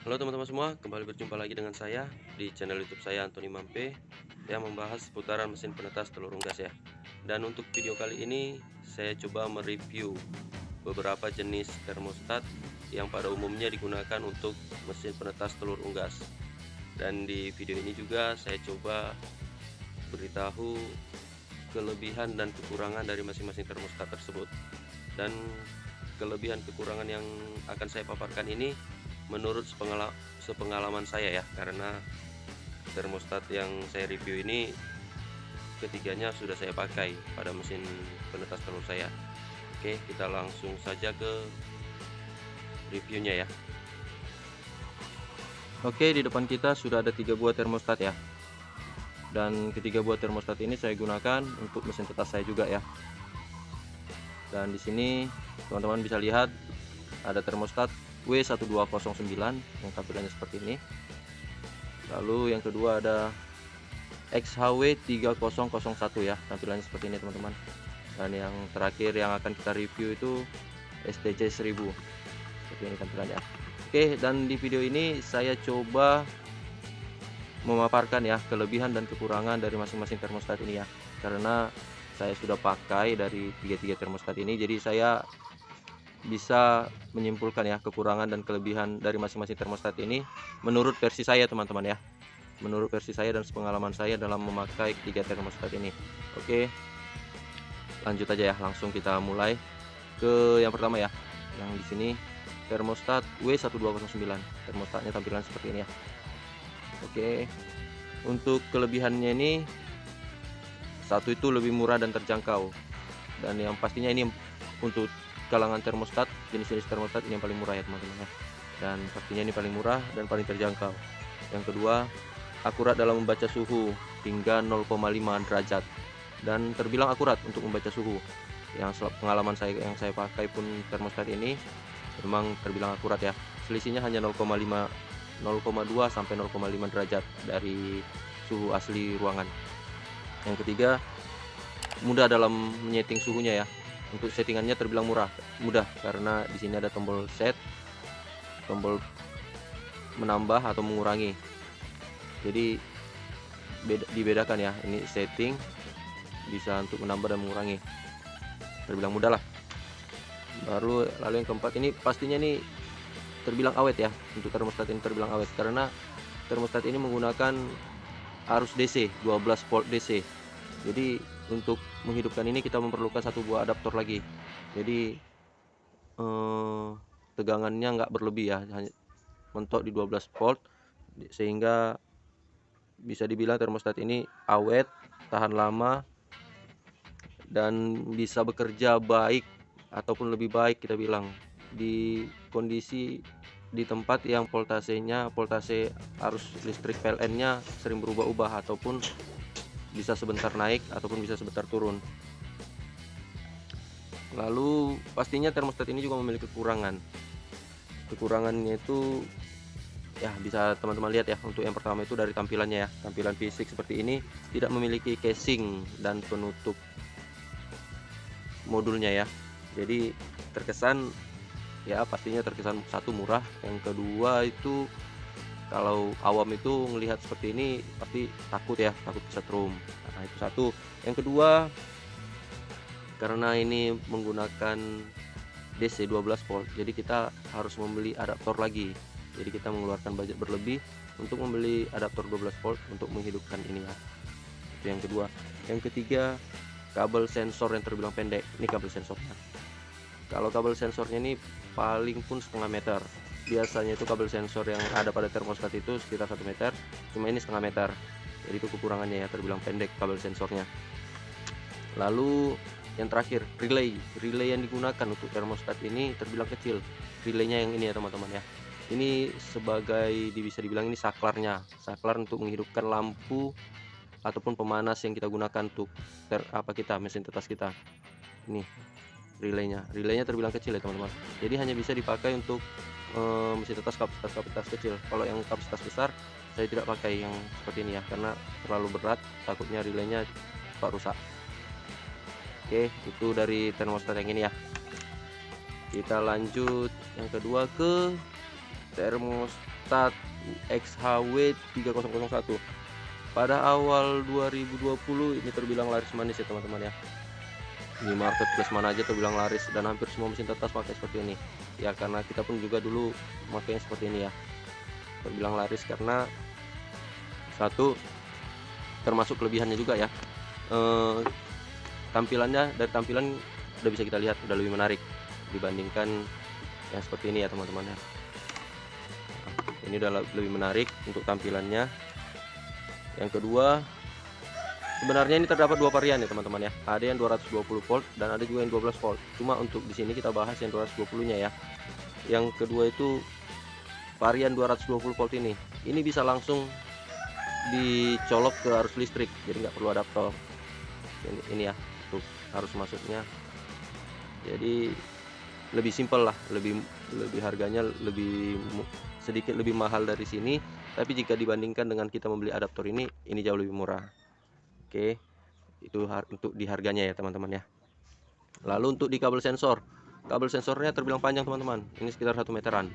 Halo teman-teman semua, kembali berjumpa lagi dengan saya di channel YouTube saya Antoni Mampe yang membahas seputaran mesin penetas telur unggas ya. Dan untuk video kali ini saya coba mereview beberapa jenis termostat yang pada umumnya digunakan untuk mesin penetas telur unggas. Dan di video ini juga saya coba beritahu kelebihan dan kekurangan dari masing-masing termostat tersebut. Dan kelebihan kekurangan yang akan saya paparkan ini menurut sepengalaman saya ya, karena termostat yang saya review ini ketiganya sudah saya pakai pada mesin penetas telur saya. Oke, kita langsung saja ke reviewnya ya. Oke, di depan kita sudah ada 3 buah termostat ya, dan ketiga buah termostat ini saya gunakan untuk mesin tetas saya juga ya. Dan di sini teman-teman bisa lihat ada termostat W1209 yang tampilannya seperti ini. Lalu yang kedua ada XHW3001 ya, tampilannya seperti ini teman-teman. Dan yang terakhir yang akan kita review itu STC1000, seperti ini tampilannya. Oke, dan di video ini saya coba memaparkan ya kelebihan dan kekurangan dari masing-masing termostat ini ya, karena saya sudah pakai dari tiga termostat ini, jadi saya bisa menyimpulkan ya kekurangan dan kelebihan dari masing-masing termostat ini menurut versi saya teman-teman ya, menurut versi saya dan pengalaman saya dalam memakai tiga termostat ini. Oke, lanjut aja ya, langsung kita mulai ke yang pertama ya, yang di sini termostat W1209. Termostatnya tampilan seperti ini ya. Oke, untuk kelebihannya ini, satu itu lebih murah dan terjangkau, dan yang pastinya ini untuk kalangan termostat, jenis-jenis termostat ini yang paling murah ya teman-teman ya, dan pastinya ini paling murah dan paling terjangkau. Yang kedua, akurat dalam membaca suhu hingga 0,5 derajat, dan terbilang akurat untuk membaca suhu. Yang pengalaman saya yang saya pakai pun termostat ini memang terbilang akurat ya, selisihnya hanya 0,2 sampai 0,5 derajat dari suhu asli ruangan. Yang ketiga, mudah dalam menyeting suhunya ya. Untuk settingannya terbilang mudah karena di sini ada tombol set, tombol menambah atau mengurangi. Jadi dibedakan ya, ini setting bisa untuk menambah dan mengurangi. Terbilang mudah lah. Lalu yang keempat, ini pastinya nih terbilang awet ya. Untuk termostat ini terbilang awet karena termostat ini menggunakan arus DC 12 volt DC. Jadi untuk menghidupkan ini kita memerlukan satu buah adaptor lagi. Jadi tegangannya nggak berlebih ya, hanya mentok di 12 volt, sehingga bisa dibilang termostat ini awet, tahan lama, dan bisa bekerja baik ataupun lebih baik kita bilang di kondisi di tempat yang voltase arus listrik PLN-nya sering berubah-ubah, ataupun bisa sebentar naik ataupun bisa sebentar turun. Lalu pastinya termostat ini juga memiliki kekurangan. Kekurangannya itu ya bisa teman-teman lihat ya. Untuk yang pertama itu dari tampilannya ya, tampilan fisik seperti ini, tidak memiliki casing dan penutup modulnya ya. Jadi terkesan ya, pastinya terkesan satu murah, yang kedua itu kalau awam itu melihat seperti ini pasti takut ya, takut kesetrum. Nah, itu satu. Yang kedua, karena ini menggunakan DC 12 volt, jadi kita harus membeli adaptor lagi. Jadi kita mengeluarkan budget berlebih untuk membeli adaptor 12 volt untuk menghidupkan ini ya. Itu yang kedua. Yang ketiga, kabel sensor yang terbilang pendek. Ini kabel sensornya. Kalau kabel sensornya ini paling pun setengah meter. Biasanya itu kabel sensor yang ada pada termostat itu sekitar 1 meter, cuma ini setengah meter. Jadi itu kekurangannya ya, terbilang pendek kabel sensornya. Lalu yang terakhir, relay yang digunakan untuk termostat ini terbilang kecil. Relaynya yang ini ya teman-teman ya. Ini sebagai bisa dibilang ini saklar untuk menghidupkan lampu ataupun pemanas yang kita gunakan untuk mesin tetas kita. Ini relaynya terbilang kecil ya teman-teman. Jadi hanya bisa dipakai untuk mesin tetas kapasitas kecil. Kalau yang kapasitas besar saya tidak pakai yang seperti ini ya, karena terlalu berat, takutnya relaynya cepat rusak. Oke, itu dari termostat yang ini ya. Kita lanjut yang kedua ke termostat XHW 3001. Pada awal 2020 ini terbilang laris manis ya teman-teman ya. Di marketplace mana aja terbilang laris, dan hampir semua mesin tetas pakai seperti ini. Ya karena kita pun juga dulu makanya seperti ini ya. Terbilang laris karena satu, termasuk kelebihannya juga ya. Tampilannya, dari tampilan udah bisa kita lihat udah lebih menarik dibandingkan yang seperti ini ya teman-teman ya. Ini udah lebih menarik untuk tampilannya. Yang kedua, sebenarnya ini terdapat dua varian ya teman-teman ya. Ada yang 220 volt dan ada juga yang 12 volt. Cuma untuk di sini kita bahas yang 220-nya ya. Yang kedua itu varian 220 volt ini. Ini bisa langsung dicolok ke arus listrik, jadi nggak perlu adaptor. Ini ya untuk arus masuknya. Jadi lebih simpel lah, lebih harganya sedikit lebih mahal dari sini, tapi jika dibandingkan dengan kita membeli adaptor ini jauh lebih murah. Oke, itu untuk di harganya ya teman-teman ya. Lalu untuk di kabel sensornya terbilang panjang teman-teman, ini sekitar 1 meteran.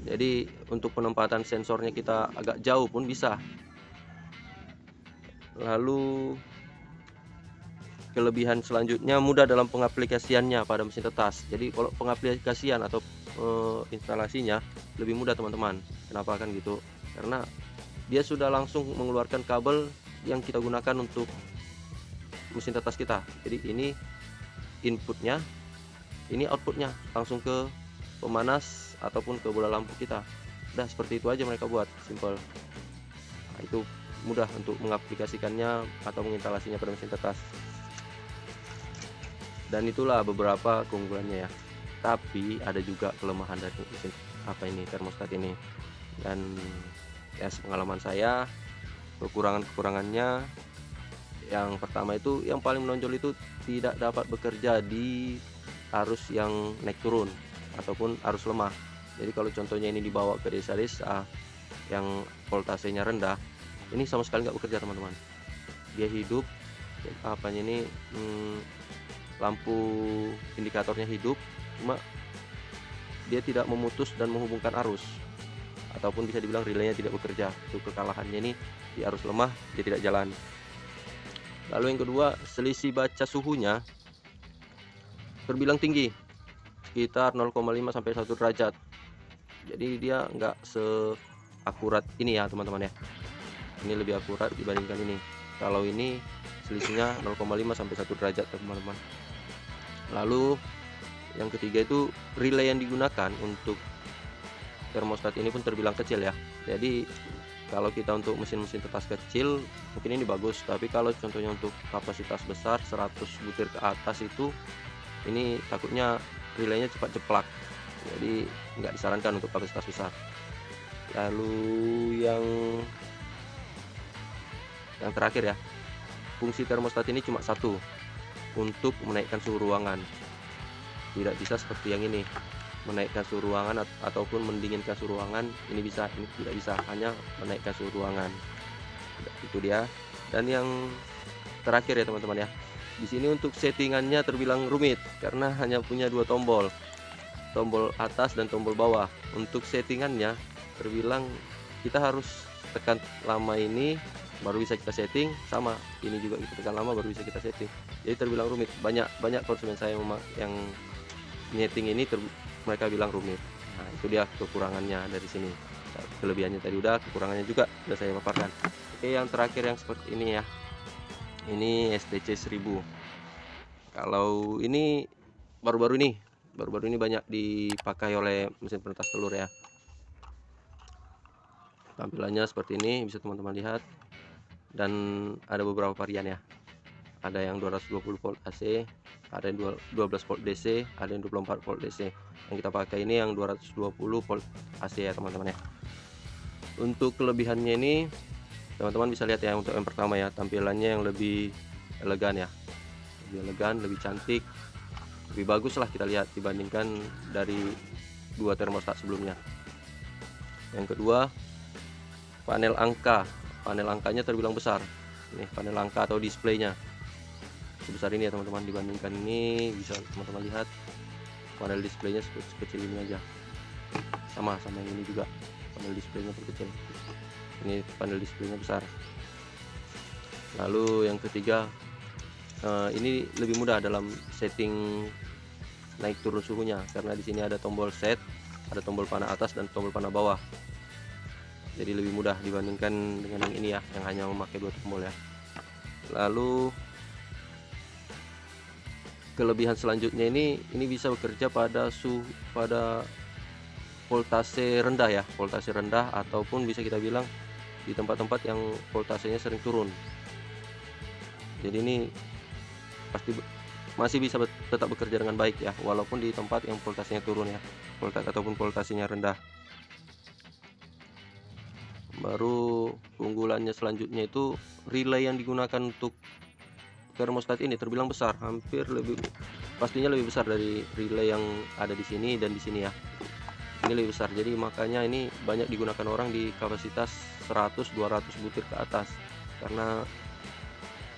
Jadi untuk penempatan sensornya kita agak jauh pun bisa. Lalu kelebihan selanjutnya mudah dalam pengaplikasiannya pada mesin tetas. Jadi kalau pengaplikasian atau instalasinya lebih mudah teman-teman. Kenapa kan gitu? Karena dia sudah langsung mengeluarkan kabel yang kita gunakan untuk mesin tetas kita. Jadi ini inputnya, ini outputnya langsung ke pemanas ataupun ke bola lampu kita. Udah seperti itu aja mereka buat, simple. Nah, itu mudah untuk mengaplikasikannya atau menginstalasinya pada mesin tetas. Dan itulah beberapa keunggulannya ya. Tapi ada juga kelemahan dari mesin termostat ini. Dan ya pengalaman saya, kekurangannya yang pertama itu, yang paling menonjol itu tidak dapat bekerja di arus yang naik turun ataupun arus lemah. Jadi kalau contohnya ini dibawa ke desa-desa yang voltasenya rendah, ini sama sekali nggak bekerja teman-teman. Dia hidup ini lampu indikatornya hidup, cuma dia tidak memutus dan menghubungkan arus, ataupun bisa dibilang relaynya tidak bekerja. Untuk kekalahannya ini di arus lemah dia tidak jalan. Lalu yang kedua, selisih baca suhunya terbilang tinggi, sekitar 0,5 sampai 1 derajat. Jadi dia nggak seakurat ini ya teman-teman ya. Ini lebih akurat dibandingkan ini. Kalau ini selisihnya 0,5 sampai 1 derajat teman-teman. Lalu yang ketiga itu relay yang digunakan untuk termostat ini pun terbilang kecil ya. Jadi kalau kita untuk mesin-mesin tetas kecil mungkin ini bagus, tapi kalau contohnya untuk kapasitas besar 100 butir ke atas itu ini takutnya relaynya cepat jeplak. Jadi nggak disarankan untuk kapasitas besar. Lalu yang terakhir ya, fungsi termostat ini cuma satu, untuk menaikkan suhu ruangan. Tidak bisa seperti yang ini, menaikkan suhu ruangan ataupun mendinginkan suhu ruangan. Ini bisa, ini tidak bisa, hanya menaikkan suhu ruangan. Itu dia. Dan yang terakhir ya teman-teman ya, di sini untuk settingannya terbilang rumit karena hanya punya 2 tombol atas dan tombol bawah. Untuk settingannya terbilang kita harus tekan lama ini baru bisa kita setting, sama ini juga kita tekan lama baru bisa kita setting. Jadi terbilang rumit. Banyak konsumen saya yang nyeting ini mereka bilang rumit. Nah, itu dia kekurangannya dari sini. Kelebihannya tadi udah, kekurangannya juga sudah saya paparkan. Oke, yang terakhir yang seperti ini ya. Ini STC 1000. Kalau ini baru-baru ini banyak dipakai oleh mesin penetas telur ya. Tampilannya seperti ini, bisa teman-teman lihat. Dan ada beberapa varian ya. Ada yang 220 volt AC, ada yang 12 volt DC, ada yang 24 volt DC. Yang kita pakai ini yang 220 volt AC ya teman-teman ya. Untuk kelebihannya ini teman-teman bisa lihat ya. Untuk yang pertama ya, tampilannya yang lebih elegan ya, lebih elegan, lebih cantik, lebih bagus lah kita lihat dibandingkan dari 2 termostat sebelumnya. Yang kedua, panel angkanya terbilang besar. Ini panel angka atau displaynya sebesar ini ya teman-teman. Dibandingkan ini bisa teman-teman lihat panel displaynya sekecil ini aja. sama yang ini juga, panel displaynya terkecil. Ini panel displaynya besar. Lalu yang ketiga, ini lebih mudah dalam setting naik turun suhunya, karena di sini ada tombol set, ada tombol panah atas dan tombol panah bawah. Jadi lebih mudah dibandingkan dengan yang ini ya, yang hanya memakai 2 tombol ya. Lalu kelebihan selanjutnya ini bisa bekerja pada voltase rendah ya, voltase rendah, ataupun bisa kita bilang di tempat-tempat yang voltasenya sering turun. Jadi ini pasti masih bisa tetap bekerja dengan baik ya, walaupun di tempat yang voltasenya turun ya, ataupun voltasenya rendah. Baru keunggulannya selanjutnya itu relay yang digunakan untuk termostat ini terbilang besar, pastinya lebih besar dari relay yang ada di sini dan di sini ya. Ini lebih besar, jadi makanya ini banyak digunakan orang di kapasitas 100-200 butir ke atas, karena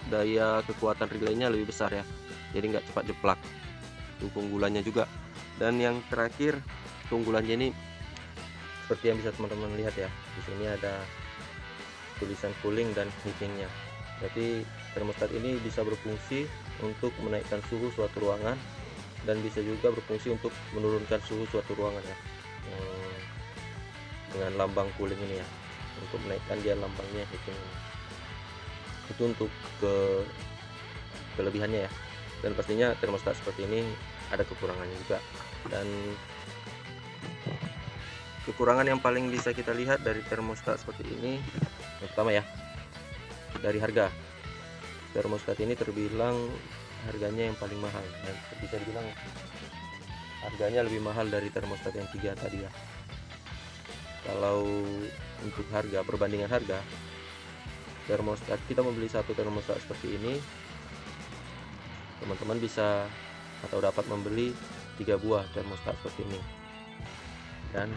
daya kekuatan relaynya lebih besar ya, jadi nggak cepat jeplak. Itu keunggulannya juga. Dan yang terakhir, keunggulannya ini seperti yang bisa teman-teman lihat ya, di sini ada tulisan cooling dan heatingnya. Jadi termostat ini bisa berfungsi untuk menaikkan suhu suatu ruangan dan bisa juga berfungsi untuk menurunkan suhu suatu ruangan ya, dengan lambang cooling ini ya, untuk menaikkan dia lambangnya heating. Itu untuk kelebihannya ya. Dan pastinya termostat seperti ini ada kekurangannya juga. Dan kekurangan yang paling bisa kita lihat dari termostat seperti ini, yang pertama ya, dari harga. Termostat ini terbilang harganya yang paling mahal, dan bisa dibilang harganya lebih mahal dari termostat yang 3 tadi ya. Kalau untuk harga, perbandingan harga, termostat, kita membeli satu termostat seperti ini, teman-teman bisa atau dapat membeli 3 buah termostat seperti ini, dan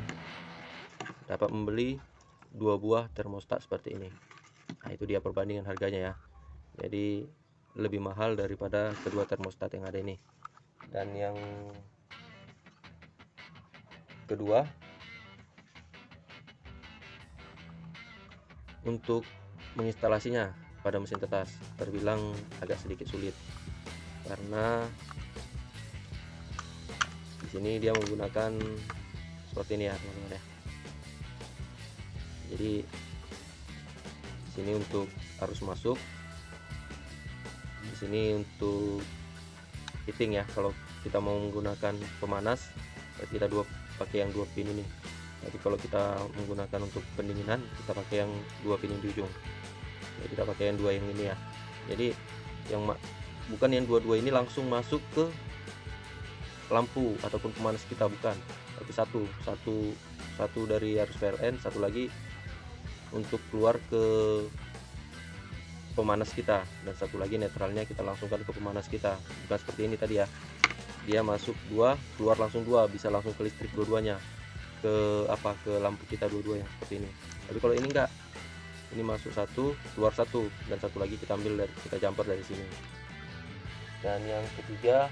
dapat membeli 2 buah termostat seperti ini. Nah, itu dia perbandingan harganya ya. Jadi lebih mahal daripada kedua termostat yang ada ini. Dan yang kedua, untuk menginstalasinya pada mesin tetas terbilang agak sedikit sulit, karena di sini dia menggunakan seperti ini ya teman-teman ya. Jadi di sini untuk arus masuk, di sini untuk heating ya. Kalau kita mau menggunakan pemanas, kita pakai yang 2 pin ini. Tapi kalau kita menggunakan untuk pendinginan, kita pakai yang 2 pin di ujung. Jadi kita pakai yang 2 yang ini ya. Jadi yang bukan yang 2 ini langsung masuk ke lampu ataupun pemanas kita, bukan, tapi satu dari arus PLN, satu lagi untuk keluar ke pemanas kita, dan satu lagi netralnya kita langsungkan ke pemanas kita. Bukan seperti ini tadi ya, dia masuk 2, keluar langsung 2, bisa langsung ke listrik dua-duanya, ke lampu kita dua-duanya seperti ini. Tapi kalau ini enggak, ini masuk 1, keluar 1, dan satu lagi kita ambil kita jumper dari sini. Dan yang ketiga,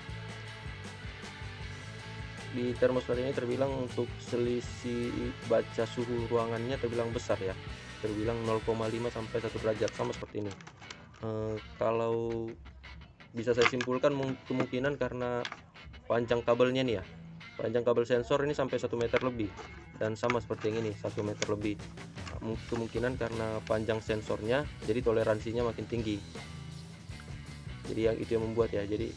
di termostat ini terbilang untuk selisih baca suhu ruangannya terbilang besar ya, terbilang 0,5 sampai 1 derajat, sama seperti ini. Kalau bisa saya simpulkan, kemungkinan karena panjang kabelnya nih ya, panjang kabel sensor ini sampai 1 meter lebih, dan sama seperti yang ini 1 meter lebih. Kemungkinan karena panjang sensornya, jadi toleransinya makin tinggi. Jadi yang itu yang membuat ya, jadi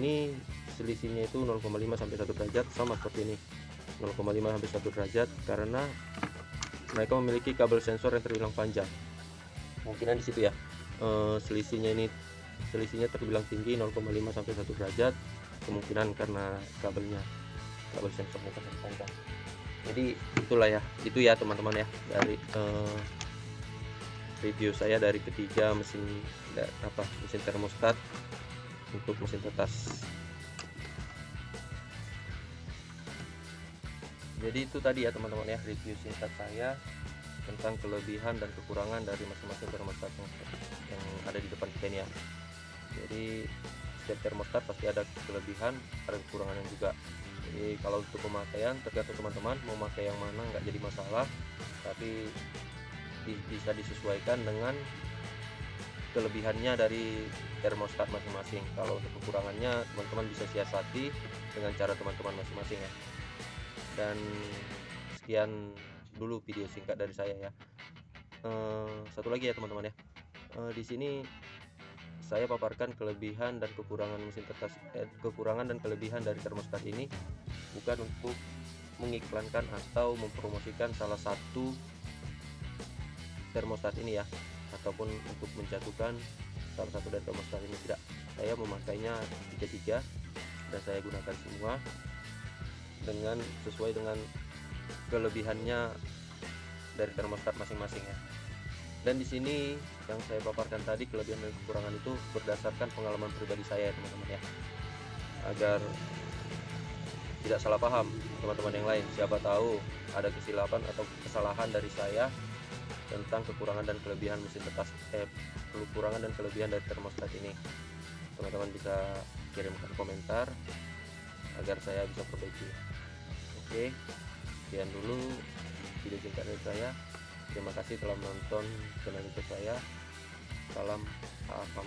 ini selisihnya itu 0,5 sampai 1 derajat, sama seperti ini 0,5 sampai 1 derajat, karena mereka memiliki kabel sensor yang terbilang panjang. Kemungkinan di situ ya, selisihnya terbilang tinggi 0,5 sampai 1 derajat, kemungkinan karena kabel sensornya terbilang panjang. Jadi itulah ya, itu ya teman-teman ya, dari review saya dari ketiga mesin termostat untuk mesin tetas. Jadi itu tadi ya teman-teman ya, review singkat saya tentang kelebihan dan kekurangan dari masing-masing termostat yang ada di depan kita ini ya. Jadi setiap termostat pasti ada kelebihan, ada kekurangannya juga. Jadi kalau untuk pemakaian tergantung teman-teman mau pakai yang mana, nggak jadi masalah, tapi bisa disesuaikan dengan kelebihannya dari termostat masing-masing. Kalau untuk kekurangannya teman-teman bisa siasati dengan cara teman-teman masing-masing ya. Dan sekian dulu video singkat dari saya ya. Satu lagi ya teman-teman ya, di sini saya paparkan kelebihan dan kekurangan kekurangan dan kelebihan dari termostat ini bukan untuk mengiklankan atau mempromosikan salah satu termostat ini ya, ataupun untuk menjatuhkan salah satu dari termostat ini, tidak. Saya memakainya tiga dan saya gunakan semua sesuai dengan kelebihannya dari termostat masing-masing ya. Dan di sini yang saya paparkan tadi kelebihan dan kekurangan itu berdasarkan pengalaman pribadi saya ya teman-teman ya, agar tidak salah paham teman-teman yang lain. Siapa tahu ada kesilapan atau kesalahan dari saya tentang kekurangan dan kelebihan mesin tetas kekurangan dan kelebihan dari termostat ini. Teman-teman bisa kirimkan komentar agar saya bisa perbaiki. Oke, sekian dulu video singkat dari saya. Terima kasih telah menonton channel YouTube saya. Salam paham.